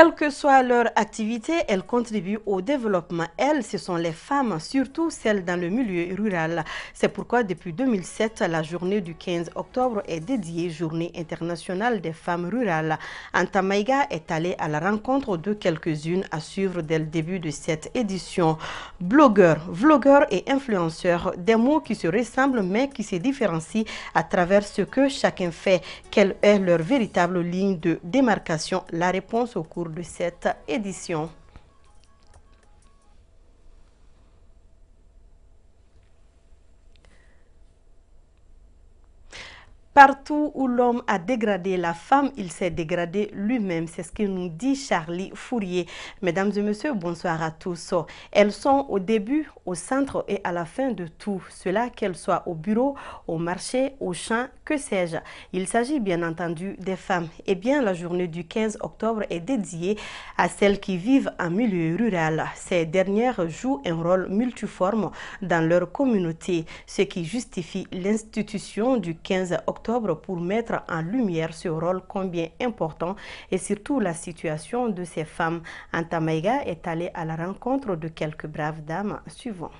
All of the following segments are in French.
Quelle que soit leur activité, elles contribuent au développement. Elles, ce sont les femmes, surtout celles dans le milieu rural. C'est pourquoi depuis 2007, la journée du 15 octobre est dédiée Journée internationale des femmes rurales. Anta Maïga est allée à la rencontre de quelques-unes à suivre dès le début de cette édition. Blogueurs, vlogueurs et influenceurs, des mots qui se ressemblent mais qui se différencient à travers ce que chacun fait. Quelle est leur véritable ligne de démarcation? La réponse au cours de cette édition. Partout où l'homme a dégradé la femme, il s'est dégradé lui-même. C'est ce que nous dit Charlie Fourier. Mesdames et messieurs, bonsoir à tous. Elles sont au début, au centre et à la fin de tout. Cela qu'elles soient au bureau, au marché, au champ, que sais-je. Il s'agit bien entendu des femmes. Eh bien, la journée du 15 octobre est dédiée à celles qui vivent en milieu rural. Ces dernières jouent un rôle multiforme dans leur communauté, ce qui justifie l'institution du 15 octobre pour mettre en lumière ce rôle combien important et surtout la situation de ces femmes. Anta Maïga est allée à la rencontre de quelques braves dames suivant.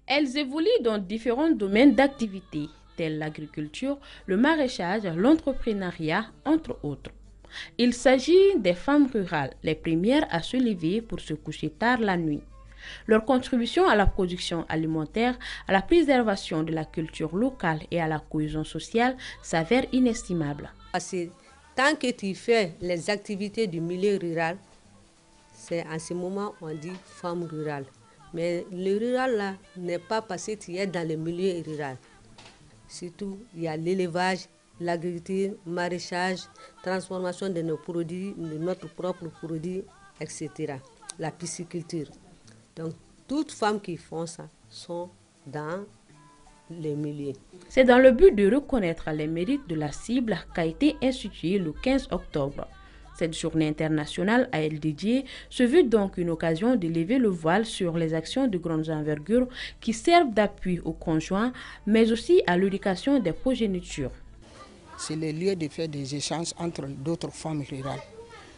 Elles évoluent dans différents domaines d'activité, tels l'agriculture, le maraîchage, l'entrepreneuriat, entre autres. Il s'agit des femmes rurales, les premières à se lever pour se coucher tard la nuit. Leur contribution à la production alimentaire, à la préservation de la culture locale et à la cohésion sociale s'avère inestimable. Parce que tant que tu fais les activités du milieu rural, c'est en ce moment on dit femme rurale. Mais le rural là n'est pas parce que tu es dans le milieu rural. Surtout, il y a l'élevage, l'agriculture, le maraîchage, transformation de nos produits, de notre propre produit, etc. La pisciculture. Donc, toutes femmes qui font ça sont dans le milieu. C'est dans le but de reconnaître les mérites de la cible qu'a été instituée le 15 octobre. Cette journée internationale à elle dédiée se veut donc une occasion de lever le voile sur les actions de grande envergure qui servent d'appui aux conjoints, mais aussi à l'éducation des progénitures. C'est le lieu de faire des échanges entre d'autres femmes rurales.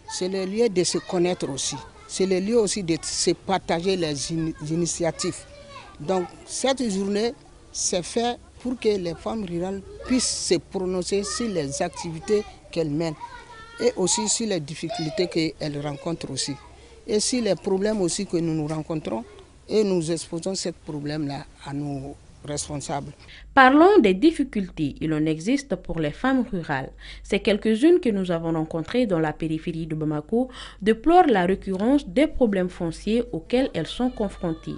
C'est le lieu de se connaître aussi. C'est le lieu aussi de se partager les initiatives. Donc cette journée, c'est fait pour que les femmes rurales puissent se prononcer sur les activités qu'elles mènent et aussi sur les difficultés qu'elles rencontrent aussi. Et sur les problèmes aussi que nous rencontrons et nous exposons ces problèmes-là à nos responsables. Parlons des difficultés. Il en existe pour les femmes rurales. Ces quelques-unes que nous avons rencontrées dans la périphérie de Bamako déplorent la récurrence des problèmes fonciers auxquels elles sont confrontées.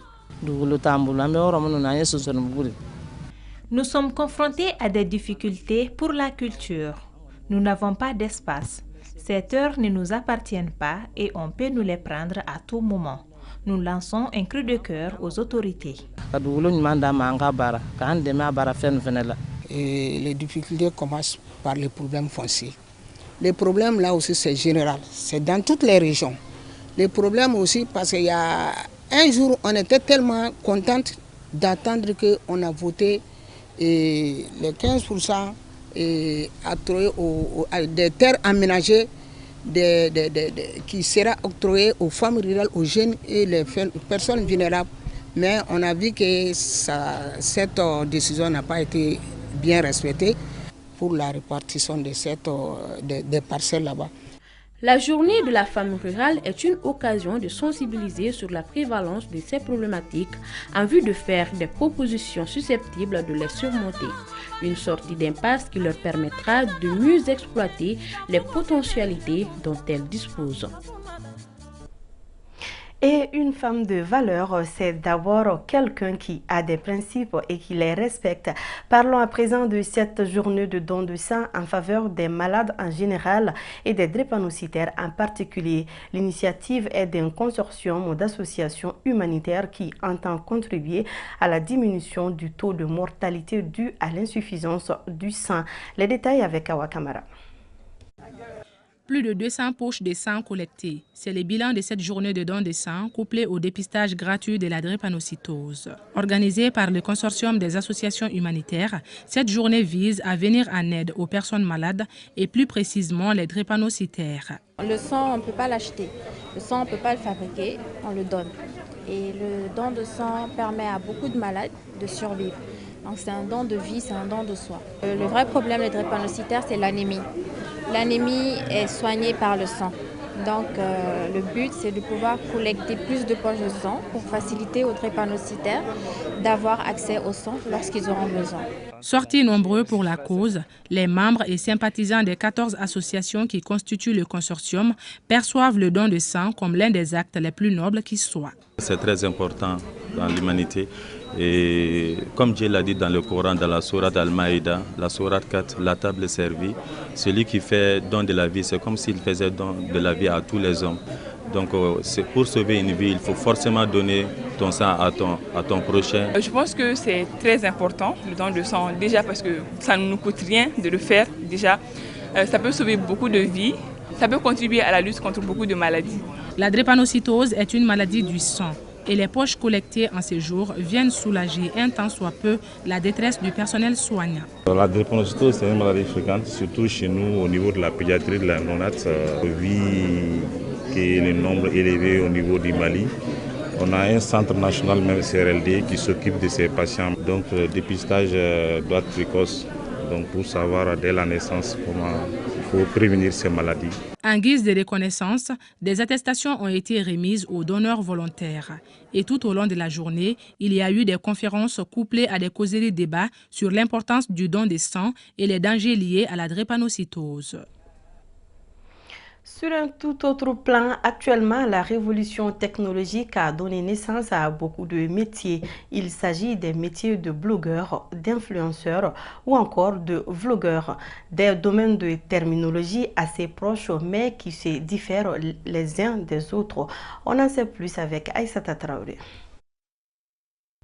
Nous sommes confrontés à des difficultés pour la culture. Nous n'avons pas d'espace. Ces terres ne nous appartiennent pas et on peut nous les prendre à tout moment. Nous lançons un cri de cœur aux autorités. Et les difficultés commencent par les problèmes fonciers. Les problèmes là aussi c'est général, c'est dans toutes les régions. Les problèmes aussi parce qu'il y a un jour on était tellement contente d'attendre qu'on a voté et les 15% octroyés des terres aménagées qui sera octroyé aux femmes rurales, aux jeunes et les personnes vulnérables. Mais on a vu que cette décision n'a pas été bien respectée pour la répartition des parcelles là-bas. La journée de la femme rurale est une occasion de sensibiliser sur la prévalence de ces problématiques en vue de faire des propositions susceptibles de les surmonter. Une sortie d'impasse qui leur permettra de mieux exploiter les potentialités dont elles disposent. Et une femme de valeur, c'est d'abord quelqu'un qui a des principes et qui les respecte. Parlons à présent de cette journée de don de sang en faveur des malades en général et des drépanocytaires en particulier. L'initiative est d'un consortium d'associations humanitaires qui entend contribuer à la diminution du taux de mortalité dû à l'insuffisance du sang. Les détails avec Awa Kamara. Plus de 200 poches de sang collectées. C'est le bilan de cette journée de don de sang couplée au dépistage gratuit de la drépanocytose. Organisée par le consortium des associations humanitaires, cette journée vise à venir en aide aux personnes malades et plus précisément les drépanocytaires. Le sang, on ne peut pas l'acheter. Le sang, on ne peut pas le fabriquer, on le donne. Et le don de sang permet à beaucoup de malades de survivre. Donc c'est un don de vie, c'est un don de soi. Le vrai problème des drépanocytaires, c'est l'anémie. L'anémie est soignée par le sang. Donc le but, c'est de pouvoir collecter plus de poches de sang pour faciliter aux drépanocytaires d'avoir accès au sang lorsqu'ils auront besoin. Sortis nombreux pour la cause, les membres et sympathisants des 14 associations qui constituent le consortium perçoivent le don de sang comme l'un des actes les plus nobles qui soient. C'est très important dans l'humanité. Et comme Dieu l'a dit dans le Coran, dans la sourate Al-Maïda, la sourate 4, la table est servie. Celui qui fait don de la vie, c'est comme s'il faisait don de la vie à tous les hommes. Donc pour sauver une vie, il faut forcément donner ton sang à ton prochain. Je pense que c'est très important, le don de sang, déjà parce que ça ne nous coûte rien de le faire. Déjà, ça peut sauver beaucoup de vies, ça peut contribuer à la lutte contre beaucoup de maladies. La drépanocytose est une maladie du sang. Et les poches collectées en ces jours viennent soulager un tant soit peu la détresse du personnel soignant. La drépanocytose, c'est une maladie fréquente, surtout chez nous au niveau de la pédiatrie de la néonate. Vu que le nombre est élevé au niveau du Mali, on a un centre national, même CRLD, qui s'occupe de ces patients. Donc le dépistage doit être précoce, donc pour savoir dès la naissance comment il faut prévenir ces maladies. En guise de reconnaissance, des attestations ont été remises aux donneurs volontaires. Et tout au long de la journée, il y a eu des conférences couplées à des causeries débats sur l'importance du don de sang et les dangers liés à la drépanocytose. Sur un tout autre plan, actuellement, la révolution technologique a donné naissance à beaucoup de métiers. Il s'agit des métiers de blogueurs, d'influenceurs ou encore de vlogueurs. Des domaines de terminologie assez proches mais qui se diffèrent les uns des autres. On en sait plus avec Aïssata Traoré.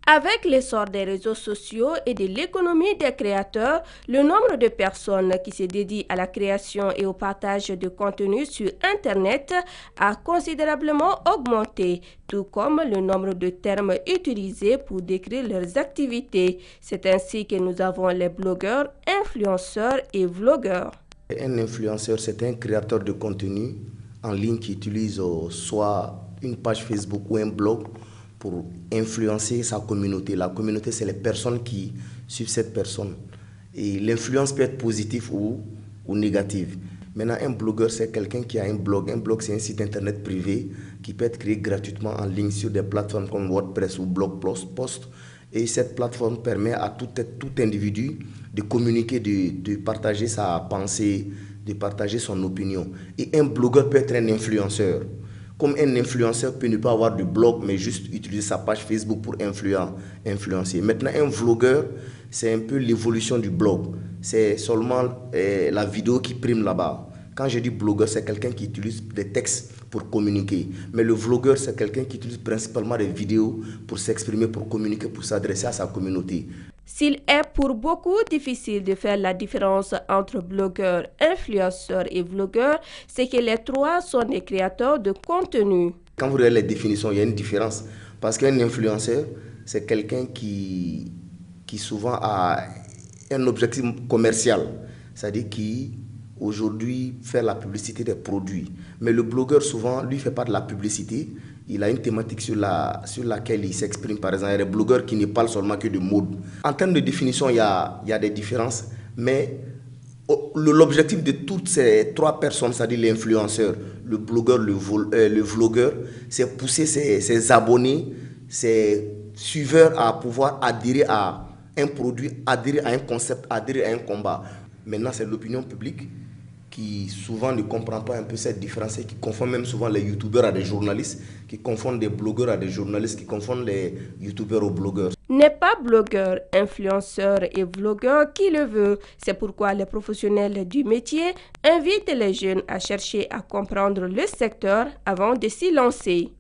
Avec l'essor des réseaux sociaux et de l'économie des créateurs, le nombre de personnes qui se dédient à la création et au partage de contenu sur Internet a considérablement augmenté, tout comme le nombre de termes utilisés pour décrire leurs activités. C'est ainsi que nous avons les blogueurs, influenceurs et vlogueurs. Un influenceur, c'est un créateur de contenu en ligne qui utilise soit une page Facebook ou un blog pour influencer sa communauté. La communauté, c'est les personnes qui suivent cette personne. Et l'influence peut être positive ou négative. Maintenant, un blogueur, c'est quelqu'un qui a un blog. Un blog, c'est un site internet privé qui peut être créé gratuitement en ligne sur des plateformes comme WordPress ou Blogpost. Et cette plateforme permet à tout individu de communiquer, de partager sa pensée, de partager son opinion. Et un blogueur peut être un influenceur. Comme un influenceur peut ne pas avoir de blog, mais juste utiliser sa page Facebook pour influencer. Maintenant, un vlogueur, c'est un peu l'évolution du blog. C'est seulement la vidéo qui prime là-bas. Quand je dis blogueur, c'est quelqu'un qui utilise des textes pour communiquer. Mais le vlogueur, c'est quelqu'un qui utilise principalement des vidéos pour s'exprimer, pour communiquer, pour s'adresser à sa communauté. S'il est pour beaucoup difficile de faire la différence entre blogueurs, influenceurs et vlogueurs, c'est que les trois sont des créateurs de contenu. Quand vous regardez les définitions, il y a une différence. Parce qu'un influenceur, c'est quelqu'un qui souvent a un objectif commercial. C'est-à-dire qui, aujourd'hui, fait la publicité des produits. Mais le blogueur, souvent, lui, ne fait pas de la publicité. Il a une thématique sur laquelle il s'exprime. Par exemple, il y a des blogueurs qui ne parlent seulement que de mode. En termes de définition, il y a des différences. Mais l'objectif de toutes ces trois personnes, c'est-à-dire l'influenceur, le blogueur, le vlogueur, c'est pousser ses abonnés, ses suiveurs à pouvoir adhérer à un produit, adhérer à un concept, adhérer à un combat. Maintenant, c'est l'opinion publique qui souvent ne comprend pas un peu cette différence et qui confond même souvent les youtubeurs à des journalistes, qui confondent des blogueurs à des journalistes, qui confondent les youtubeurs aux blogueurs. N'est pas blogueur, influenceur et vlogueur qui le veut. C'est pourquoi les professionnels du métier invitent les jeunes à chercher à comprendre le secteur avant de s'y lancer.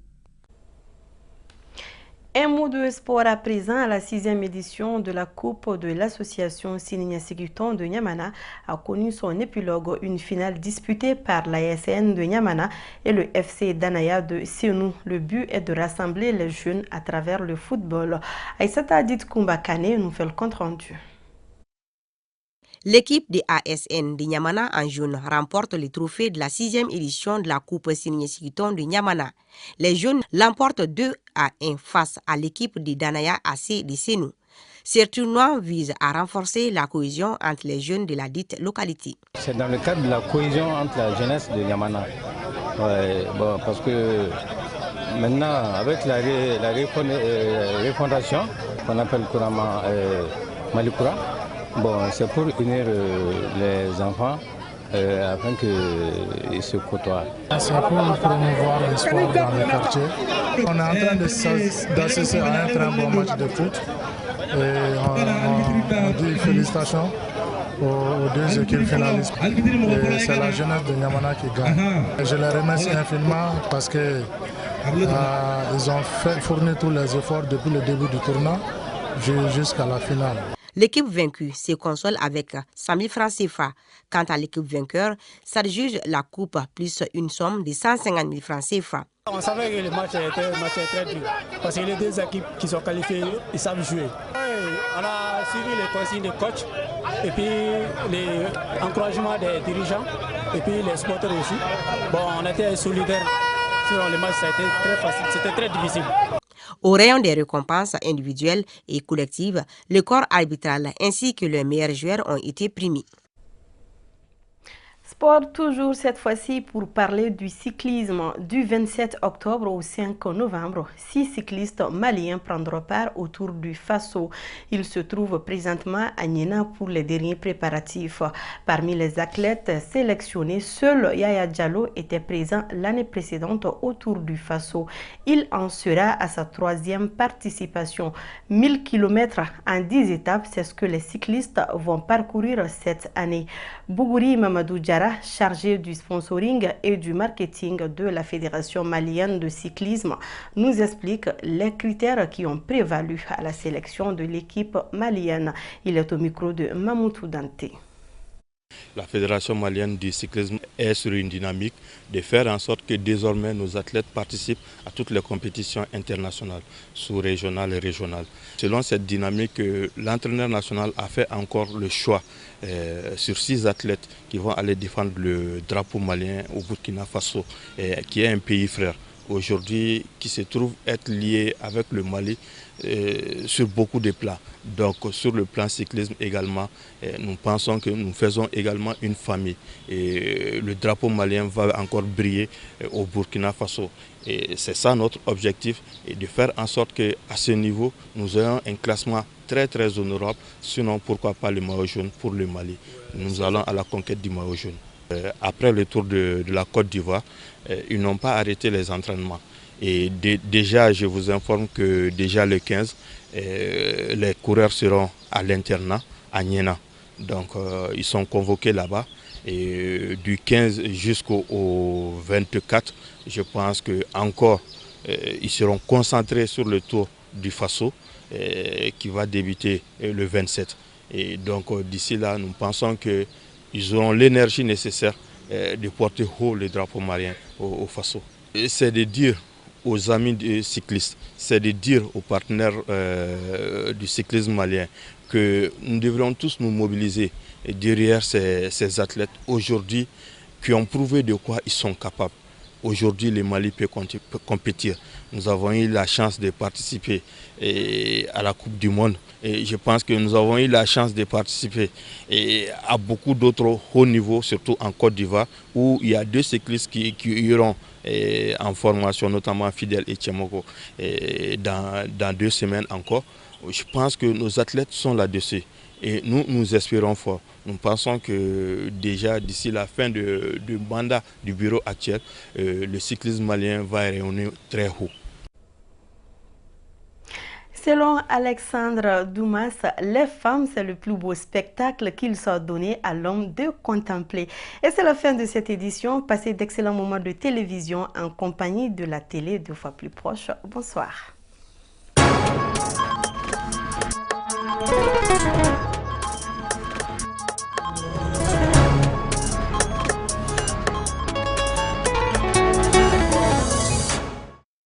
Un mot de sport à présent. À la 6e édition de la Coupe de l'association Sininya Siguton de Niamana a connu son épilogue, une finale disputée par l'ASN de Niamana et le FC Danaya de Senou. Le but est de rassembler les jeunes à travers le football. Aïssata Adit Kumbakane nous fait le compte rendu. L'équipe de ASN de Niamana en jaune remporte le trophée de la 6e édition de la Coupe Sininya Siguton de Niamana. Les jeunes l'emportent 2-1 face à l'équipe de Danaya AC de Senou. Ce tournoi vise à renforcer la cohésion entre les jeunes de la dite localité. C'est dans le cadre de la cohésion entre la jeunesse de Niamana. Parce que maintenant, avec la refondation, qu'on appelle couramment Malikoura, c'est pour unir les enfants afin qu'ils se côtoient. C'est pour promouvoir le sport dans le quartier. On est en train d'assister à un très bon match de foot. Et on dit félicitations aux deux équipes finalistes. C'est la jeunesse de Niamana qui gagne. Et je les remercie infiniment parce qu'ils ont fourni tous les efforts depuis le début du tournoi jusqu'à la finale. L'équipe vaincue se console avec 100 000 francs CFA. Quant à l'équipe vainqueur, ça juge la coupe plus une somme de 150 000 francs CFA. On savait que le match était très dur parce que les deux équipes qui sont qualifiées, ils savent jouer. On a suivi les consignes des coachs et puis l'encouragement des dirigeants et puis les supporters aussi. On était solidaires sur le match, ça a été très facile, c'était très difficile. Au rayon des récompenses individuelles et collectives, le corps arbitral ainsi que les meilleurs joueurs ont été primés. Sport toujours cette fois-ci pour parler du cyclisme. Du 27 octobre au 5 novembre, 6 cyclistes maliens prendront part au Tour du Faso. Ils se trouvent présentement à Niena pour les derniers préparatifs. Parmi les athlètes sélectionnés, seul Yaya Diallo était présent l'année précédente au Tour du Faso. Il en sera à sa 3e participation. 1000 km en 10 étapes, c'est ce que les cyclistes vont parcourir cette année. Bougouri Mamadou Diarra, chargé du sponsoring et du marketing de la Fédération malienne de cyclisme, nous explique les critères qui ont prévalu à la sélection de l'équipe malienne. Il est au micro de Mamoutou Dante. La Fédération malienne du cyclisme est sur une dynamique de faire en sorte que désormais nos athlètes participent à toutes les compétitions internationales, sous-régionales et régionales. Selon cette dynamique, l'entraîneur national a fait encore le choix sur 6 athlètes qui vont aller défendre le drapeau malien au Burkina Faso, qui est un pays frère. Aujourd'hui, qui se trouve être lié avec le Mali sur beaucoup de plans. Donc sur le plan cyclisme également, nous pensons que nous faisons également une famille. Et le drapeau malien va encore briller au Burkina Faso. Et c'est ça notre objectif, et de faire en sorte qu'à ce niveau, nous ayons un classement très honorable. Sinon, pourquoi pas le maillot jaune pour le Mali. Nous allons à la conquête du maillot jaune. Après le tour de la Côte d'Ivoire, ils n'ont pas arrêté les entraînements. Et déjà, je vous informe que déjà le 15, les coureurs seront à l'internat, à Niena. Donc ils sont convoqués là-bas. Et du 15 jusqu'au 24, je pense qu'encore ils seront concentrés sur le Tour du Faso qui va débuter le 27. Et donc d'ici là, nous pensons qu'ils auront l'énergie nécessaire de porter haut le drapeau malien au Faso. C'est de dire aux amis des cyclistes, c'est de dire aux partenaires du cyclisme malien que nous devrions tous nous mobiliser derrière ces athlètes aujourd'hui qui ont prouvé de quoi ils sont capables. Aujourd'hui, le Mali peut compétir. Nous avons eu la chance de participer à la Coupe du Monde. Et je pense que nous avons eu la chance de participer à beaucoup d'autres hauts niveaux, surtout en Côte d'Ivoire, où il y a 2 cyclistes qui iront en formation, notamment Fidel et Tchemoko, dans 2 semaines encore. Je pense que nos athlètes sont là-dessus. Et nous espérons fort. Nous pensons que déjà d'ici la fin du mandat du bureau actuel, le cyclisme malien va rayonner très haut. Selon Alexandre Dumas, les femmes, c'est le plus beau spectacle qu'il soit donné à l'homme de contempler. Et c'est la fin de cette édition. Passez d'excellents moments de télévision en compagnie de la télé 2 fois plus proche. Bonsoir.